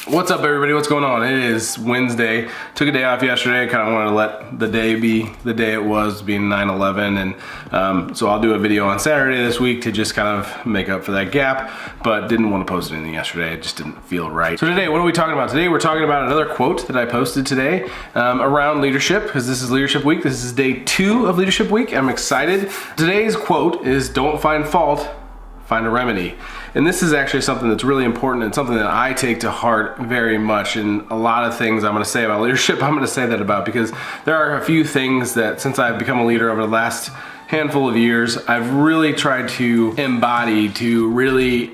What's up, everybody? What's going on? It is Wednesday. Took a day off yesterday. Kind of wanted to let the day be the day it was, being 9/11, and so I'll do a video on Saturday this week to just kind of make up for that gap, but didn't want to post anything yesterday. It just didn't feel right. So today, what are we talking about? Today, we're talking about another quote that I posted today around leadership, because this is Leadership Week. This is day 2 of Leadership Week. I'm excited. Today's quote is, "Don't find fault, find a remedy." And this is actually something that's really important and something that I take to heart very much. And a lot of things I'm gonna say about leadership, I'm gonna say that about, because there are a few things that since I've become a leader over the last handful of years, I've really tried to embody, to really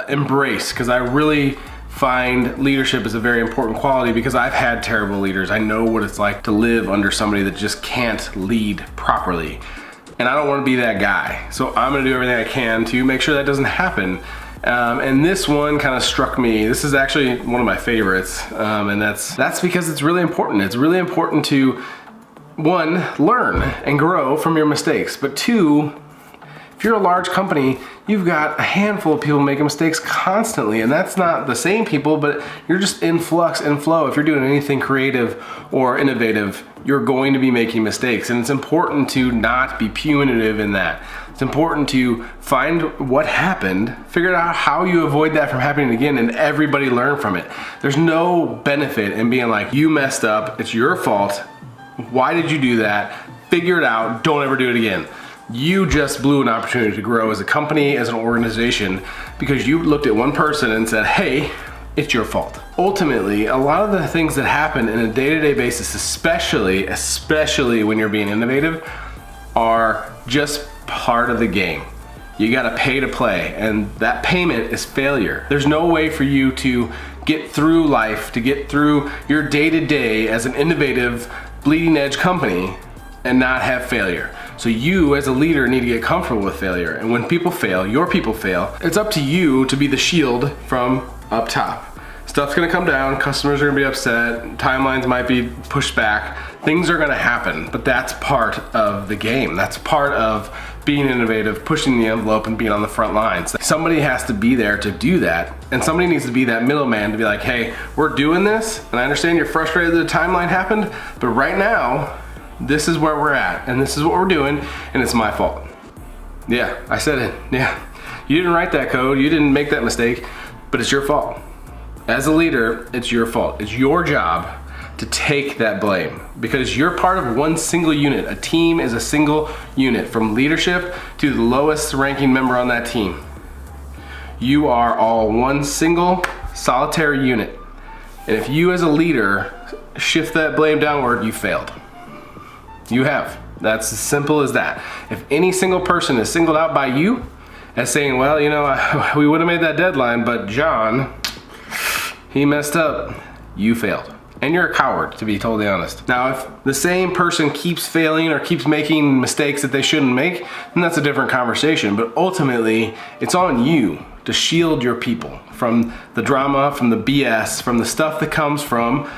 embrace, because I really find leadership is a very important quality, because I've had terrible leaders. I know what it's like to live under somebody that just can't lead properly. And I don't want to be that guy. So I'm gonna do everything I can to make sure that doesn't happen. And this one kind of struck me. This is actually one of my favorites. And that's because it's really important. It's really important to, 1, learn and grow from your mistakes. But 2, if you're a large company, you've got a handful of people making mistakes constantly, and that's not the same people, but you're just in flux and flow. If you're doing anything creative or innovative, you're going to be making mistakes, and it's important to not be punitive in that. It's important to find what happened, figure out how you avoid that from happening again, and everybody learn from it. There's no benefit in being like, you messed up, it's your fault, why did you do that, figure it out, don't ever do it again. You just blew an opportunity to grow as a company, as an organization, because you looked at one person and said, hey, it's your fault. Ultimately, a lot of the things that happen in a day-to-day basis, especially when you're being innovative, are just part of the game. You gotta pay to play, and that payment is failure. There's no way for you to get through life, to get through your day-to-day as an innovative, bleeding edge company and not have failure. So you as a leader need to get comfortable with failure. And when people fail, your people fail, it's up to you to be the shield from up top. Stuff's gonna come down, customers are gonna be upset, timelines might be pushed back, things are gonna happen, but that's part of the game. That's part of being innovative, pushing the envelope, and being on the front lines. Somebody has to be there to do that, and somebody needs to be that middleman to be like, hey, we're doing this, and I understand you're frustrated that the timeline happened, but right now, this is where we're at, and this is what we're doing, and it's my fault. Yeah, I said it, yeah. You didn't write that code, you didn't make that mistake, but it's your fault. As a leader, it's your fault. It's your job to take that blame, because you're part of one single unit. A team is a single unit, from leadership to the lowest ranking member on that team. You are all one single solitary unit. And if you as a leader shift that blame downward, you failed. You have. That's as simple as that. If any single person is singled out by you as saying, well, you know, we would have made that deadline, but John, he messed up, you failed. And you're a coward, to be totally honest. Now, if the same person keeps failing or keeps making mistakes that they shouldn't make, then that's a different conversation. But ultimately, it's on you to shield your people from the drama, from the BS, from the stuff that comes from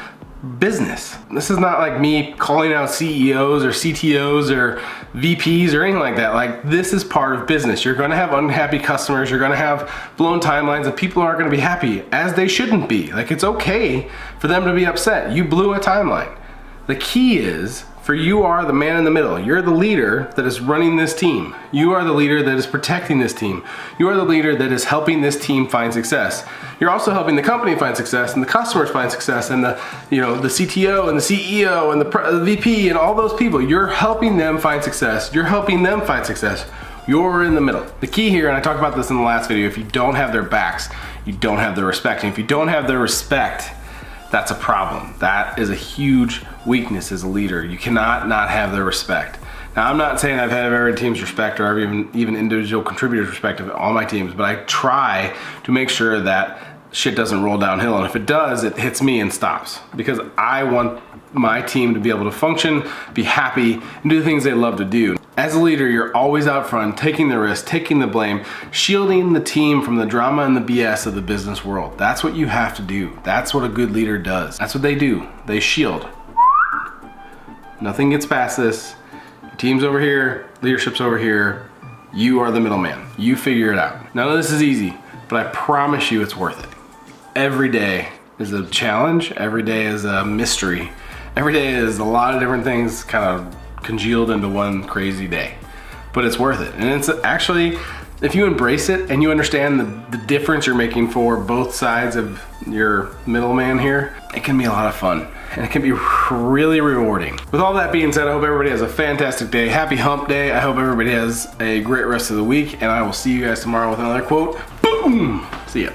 business. This is not like me calling out CEOs or CTOs or VPs or anything like that. Like, this is part of business. You're gonna have unhappy customers, you're gonna have blown timelines, and people aren't gonna be happy, as they shouldn't be. Like, it's okay for them to be upset. You blew a timeline. The key is, for you are the man in the middle. You're the leader that is running this team. You are the leader that is protecting this team. You are the leader that is helping this team find success. You're also helping the company find success, and the customers find success, and the CTO and the CEO and the VP and all those people. You're helping them find success. You're helping them find success. You're in the middle. The key here, and I talked about this in the last video, if you don't have their backs, you don't have their respect. And if you don't have their respect, that's a problem. That is a huge weakness as a leader. You cannot not have their respect. Now, I'm not saying I've had every team's respect, or even individual contributors' respect of all my teams, but I try to make sure that shit doesn't roll downhill, and if it does, it hits me and stops, because I want my team to be able to function, be happy, and do the things they love to do. As a leader, you're always out front, taking the risk, taking the blame, shielding the team from the drama and the BS of the business world. That's what you have to do. That's what a good leader does. That's what they do. They shield. Nothing gets past this. Your team's over here, leadership's over here. You are the middleman. You figure it out. None of this is easy, but I promise you it's worth it. Every day, is a challenge. Every day is a mystery. Every day is a lot of different things kind of congealed into one crazy day. But it's worth it. And it's actually, if you embrace it and you understand the difference you're making for both sides of your middleman here, it can be a lot of fun. And it can be really rewarding. With all that being said, I hope everybody has a fantastic day. Happy hump day. I hope everybody has a great rest of the week. And I will see you guys tomorrow with another quote. Boom! See ya.